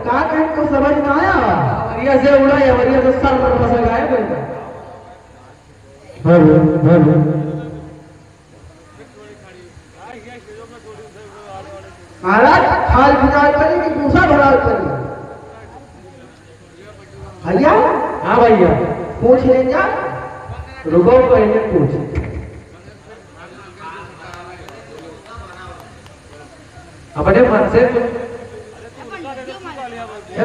का कहीं को समझ में आया? अवरिया से उड़ा या अवरिया से सर पर फंस गए कोई। महाराज खाल फिजाल करी कि दूसरा भराल करी? भैया हाँ भैया पूछ ले जा। रुको पहले पूछ। अपने मन से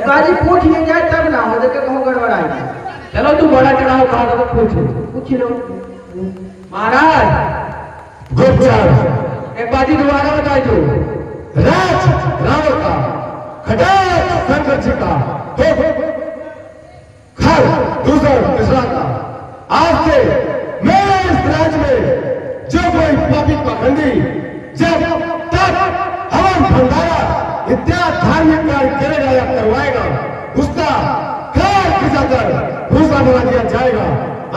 काजी पूछ ले जाए तब ना हो देखे कहूँ गड़बड़ाई। चलो तू बड़ा चढ़ाओ कहा तो पूछ लो। महाराज गुप्तचर एक बाजी दोबारा बताई दो। राज रावण का, घटक शंकर जी का, घर दूसर मिश्रा का। आज से मेरे इस राज्य में जो कोई पापी पाखंडी जब तक हवन भंडारा इत्यादि धार्मिक कार्य करेगा या करवाएगा, उसका घर खिंचाकर भूसा बना दिया जाएगा,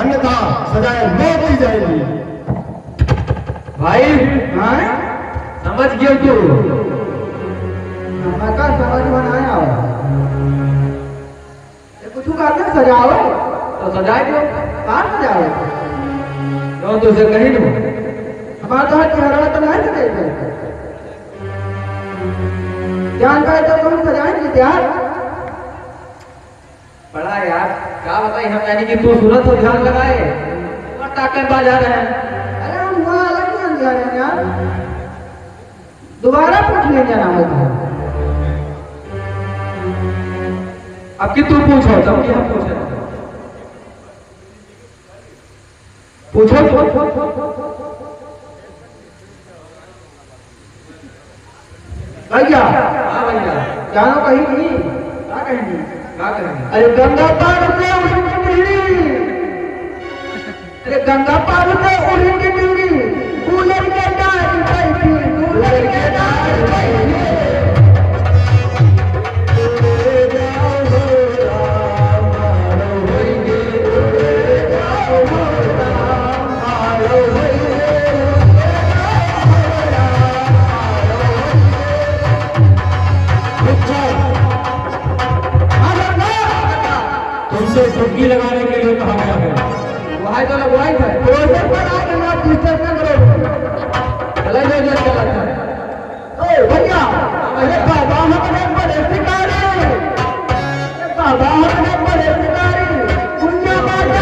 अन्यथा सजाए मौत दी जाएगी। भाई हाँ समझ गया तू? का समझ बनाया कुछ करना सजाओ तो सजाए दो। कहाँ सजाओ तो तुझे कहीं दो। हमारा तो हर तो नहीं सजाएगा। जान पाए तो तुम सजाएंगे यार। बड़ा यार क्या बताइए हम, यानी कि तू सुना तो ध्यान लगाए और टाके बाजा रहे हैं। अरे हम वहाँ अलग नहीं जा रहे हैं यार। दोबारा पूछ ले जाना होगा। अब कि तू पूछो तब कि हम पूछे। पूछो भैया। हाँ भैया जानो कहीं नहीं? क्या कहेंगे? क्या कहेंगे? अरे गंगा पार पे उड़ेंगे बिजली। अरे गंगा पार पे उड़ेंगे बिजली। कूलर के डाल बैठी, कूलर के डाल बैठी। तुमसे डुबकी लगाने के लिए कहा गया है। वहाँ तो लगवाई है। प्रोजेक्ट बना के ना डिस्टर्ब ना करो। चला जाए जो चला जाए। ओ भैया अरे बाबा हमने बड़े शिकारी। बाबा हमने बड़े शिकारी। दुनिया बाजा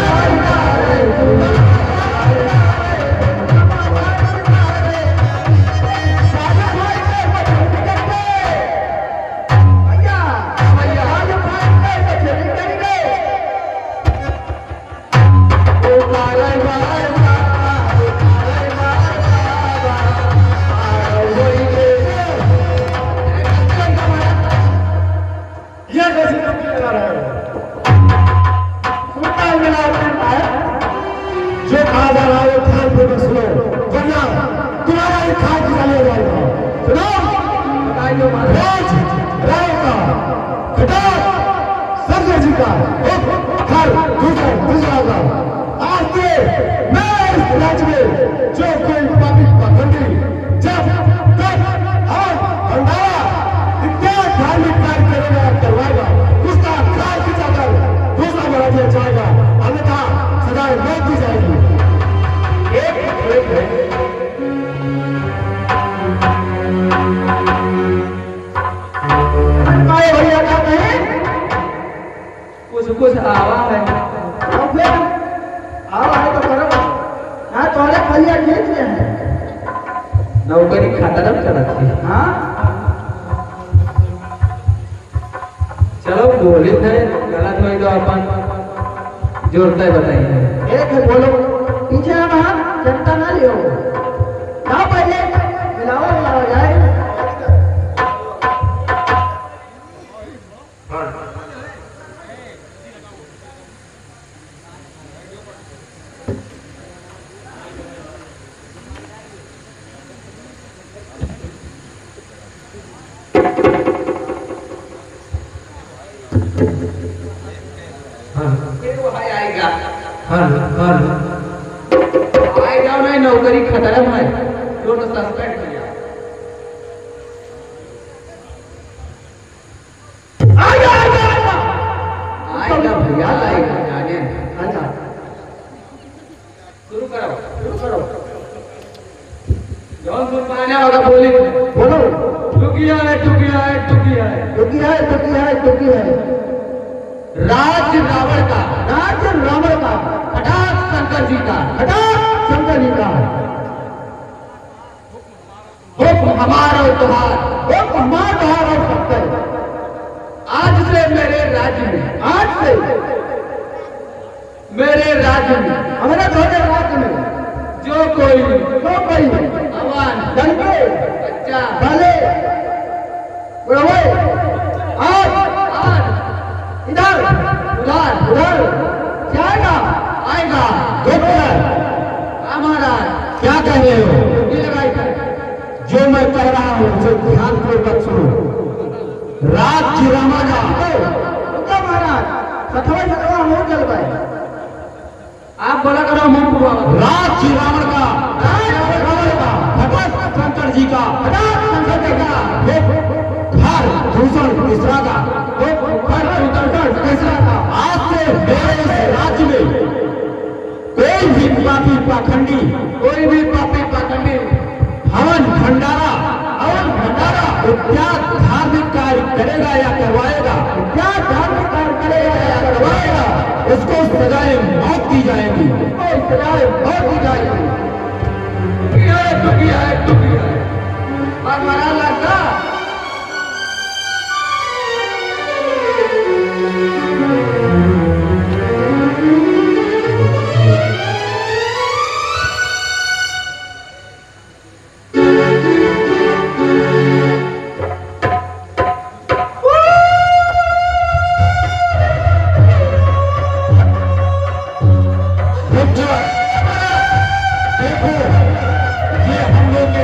कुछ आवा है। अब फिर आवा है तो करो। हाँ तोहरे फलिया खींच ले हैं। नौकरी खाता ना चला थी। हाँ चलो बोले थे गलत हुई तो अपन जोड़ते बताइए। एक है बोलो पीछे हम जनता ना लियो। ना पहले मिलाओ जाए। आए जाओ नहीं नौकरी खतरम है तो सस्पेंड कर दिया आएगा भैया आएगा जाने अच्छा शुरू करो जौन सुन पाने वाला बोलो टुकिया है राज रावण का हठात शंकर जी का हुक्म हमारा और तुम्हारा और सबका आज से मेरे राज्य में हमारे राज्य में जो कोई अवान बच्चा भले बुढ़ावे आज इधर उधर जाएगा आएगा हमारा क्या कह रहे हो? जो मैं कह रहा हूं उसे ध्यान पूर्वक सुनो। राज्य रामाजा महाराज सथवा हो चल भाई आप बोला करो राज्य रावण का हठात शंकर जी का घर दूषण तीसरा का आज से मेरे इस राज्य में कोई भी पापी पाखंडी हवन भंडारा इत्यादि धार्मिक कार्य करेगा या करवाएगा उसको सजाए मौत दी जाएगी और मरा लगता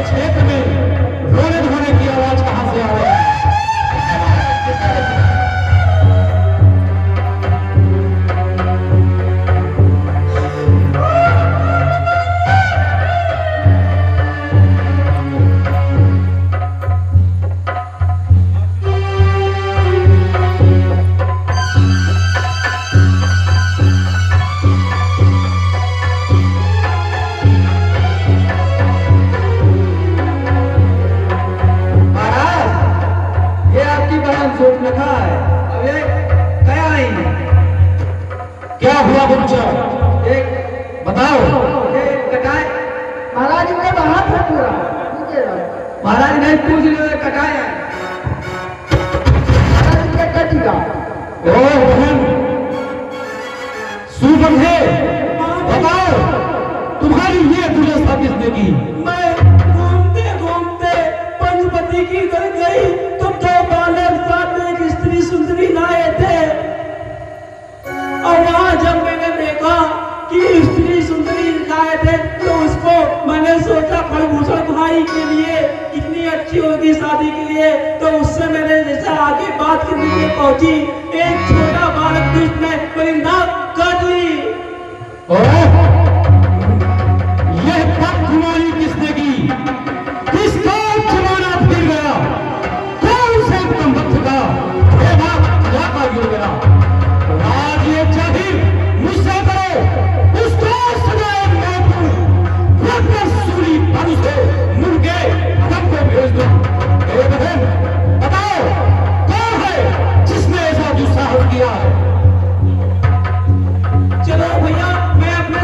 क्षेत्र में रोने धोने की आवाज कहां से आ रही है? सोच रखा है अब ये क्या आएंगे क्या हुआ बच्चा एक बताओ। ये कटाए महाराज ने बाहर से पूरा महाराज ने पूछ लिया कटाए महाराज ने कटी का ओ बहन सूफन है बताओ तुम्हारी ये दुर्दशा किसने की? मैं घूमते घूमते पंचवटी की तरफ गई तो दो बालक साथ में एक स्त्री सुंदरी लाए थे और वहां जब मैंने देखा कि स्त्री सुंदरी लाए थे तो उसको मैंने सोचा फलभूषण भाई के लिए कितनी अच्छी होगी शादी के लिए तो उससे मैंने जैसा आगे बात करने के पहुंची एक छोटा बालक दुष्ट ने मेरी नाक काट ली। यह बदगुमानी किसने की? किसका जमाना फिर गया? कौन से कम वक्त का ये बात क्या गिर गया? आज ये जाहिर मुझसे करो उसको सजाए मौत सूली बन से मुर्गे तब को भेज दो। बहन बताओ कौन है जिसने ऐसा दुस्साहस किया है? चलो भैया मैं अपने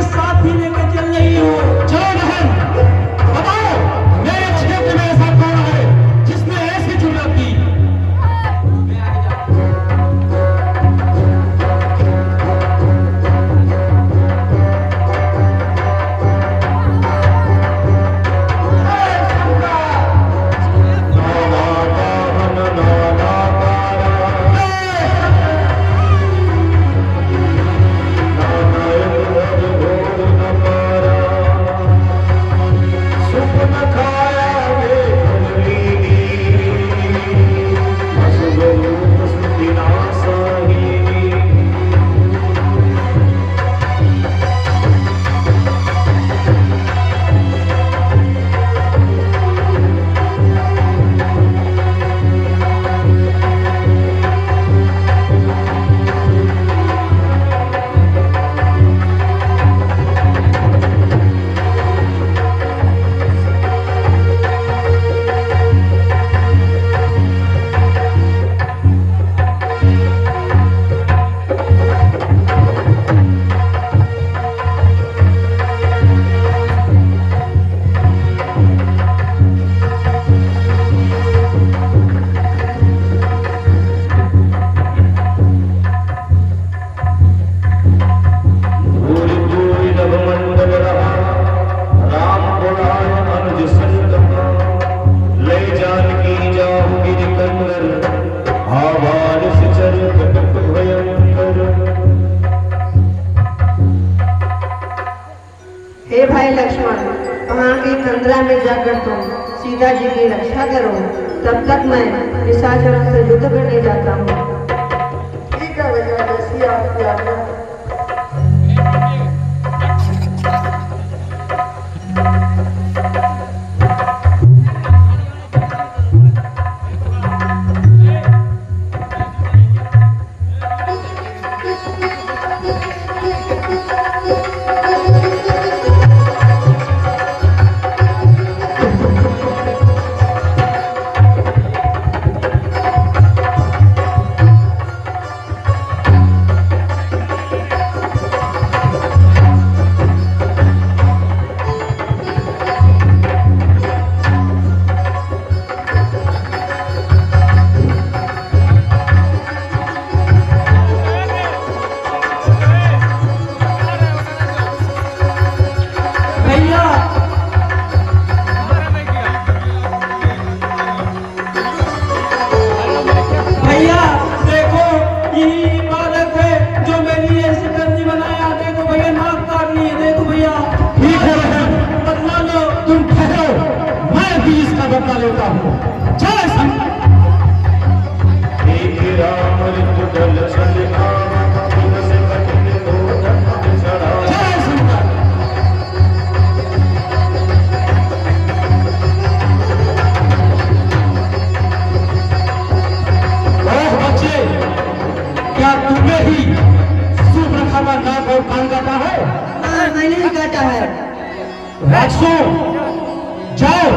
बदला में जाकर तुम सीता जी की रक्षा करो, तब तक मैं निशाचरों से युद्ध करने जाता हूँ। ठीक है भैया, जैसी आपकी आज्ञा। जाओ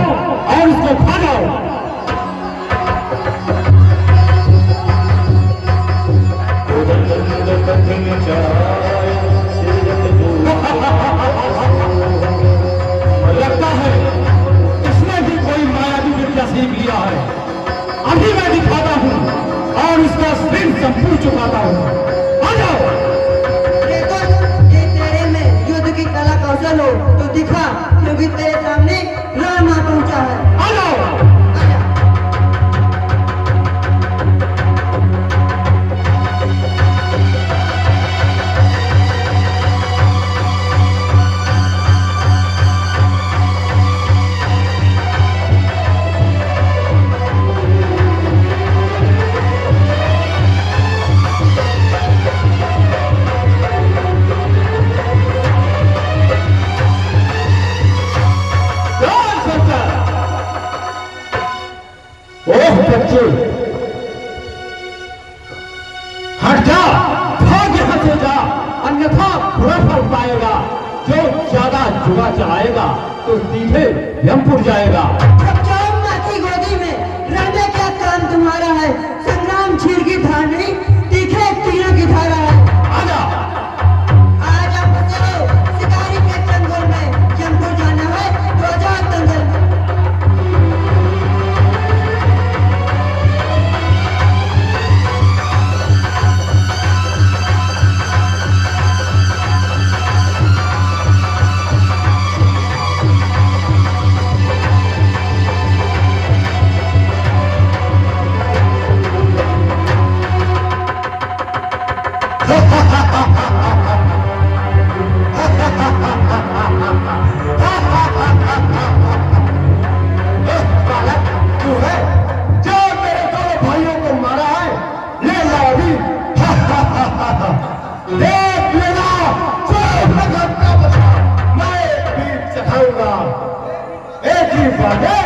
और उसको खा जाओ। लगता है इसने भी कोई मायावी विद्या सीख लिया है। अभी मैं दिखाता हूँ और इसका सिर संपूर्ण चुकाता हूँ। आ जाओ। देखो, ये तेरे में युद्ध की कला कौशल हो तो दिखा, क्योंकि तेरे सामने राम आ पहुंचा है। आ जाओ। हट जा, भाग यहाँ से जा, अन्यथा बुरा फल पाएगा। जो ज्यादा जुआ चलाएगा तो सीधे यमपुर जाएगा। अब जाओ माँ की गोदी में, रण में क्या काम तुम्हारा है? संग्राम छीर की धार नहीं, तीखे तीरों की धारा है। आजा। आजा चलो, शिकारी के चंगुल में यमपुर जाना है तो आजाद दंगल में। देख लेना, मैं बीच चढ़ाऊंगा। एक ही बात है,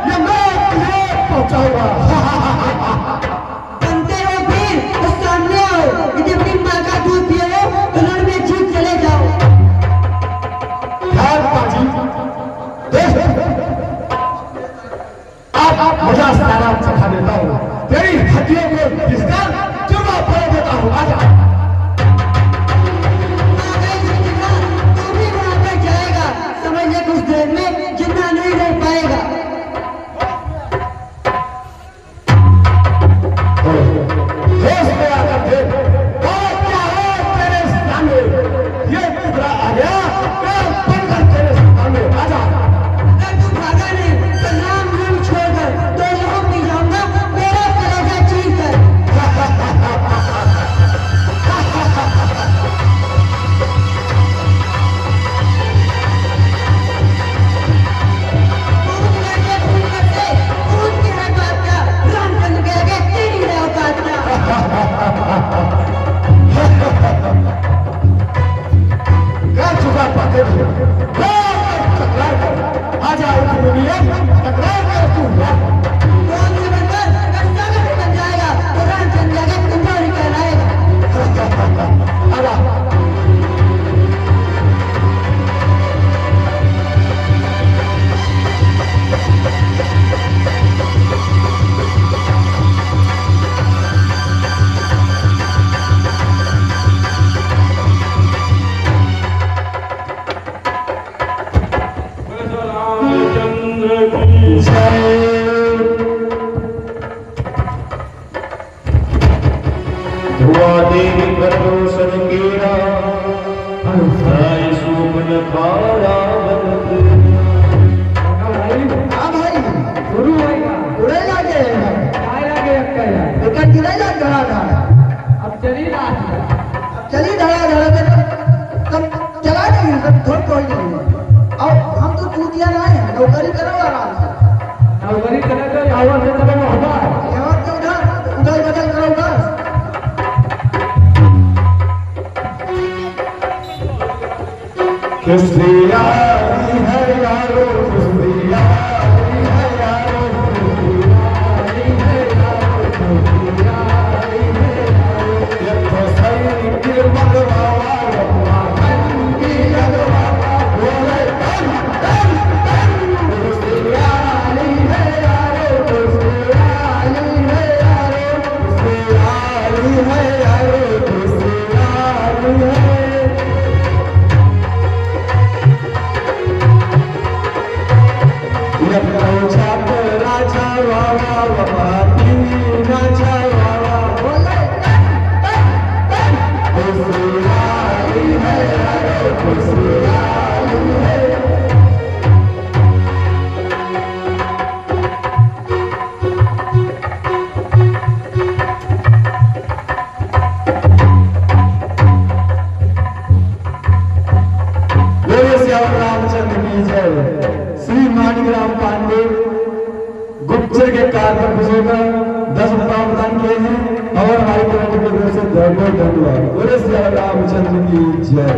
ये मैं तुझे पहुंचाऊंगा। बनते हो वीर तो सामने आओ, यदि अपनी माँ का दूध पिए हो तो रण में जीत चले जाओ। आप मजा सारा चखा देता हूँ, तेरी हड्डियों को घिसकर चूरमा फोड़ देता हूँ। आजा। समझ ले कुछ देर में जिंदा नहीं रह पाएगा। होश में आकर देख, और क्या है तेरे सामने? ये टुकड़ा आ गया, मैं बनकर तेरे सामने। आजा। अगर तू भागा नहीं तो नाम रण छोड़कर तो लोग नहीं जाऊंगा, मेरा कलेजा चीर कर। क्या यार? एक गिरा जा धड़ा धड़ा। अब चली ना अब चली धड़ा धड़ा के तब चला नहीं तब थोड़ कोई नहीं है। और हम तो चूतिया ना है, नौकरी करो आराम से। नौकरी करे तो यावर से चलो होगा। यहाँ के उधर उधर बदल करो बस। खुशियाँ है यारो, खुशियाँ है यारो, खुशियाँ है यारो, खुशियाँ है यारो। ये तो सही के मगवावा रब्बा की लगवावा बोले तन तन तन। खुशियाँ है यारो, खुशियाँ है यारो, खुशियाँ है यारो, खुशियाँ है। रामचंद्र की जय। श्री माणिकराम पांडे गुप्तचर के कार्य में 10 रुपया प्रदान किए हैं और हमारी कमेटी की तरफ से बहुत धन्यवाद। बोले श्री रामचंद्र की जय।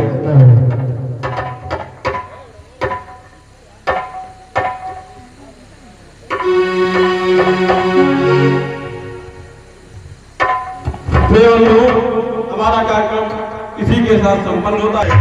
हमारा कार्यक्रम इसी के साथ संपन्न होता है।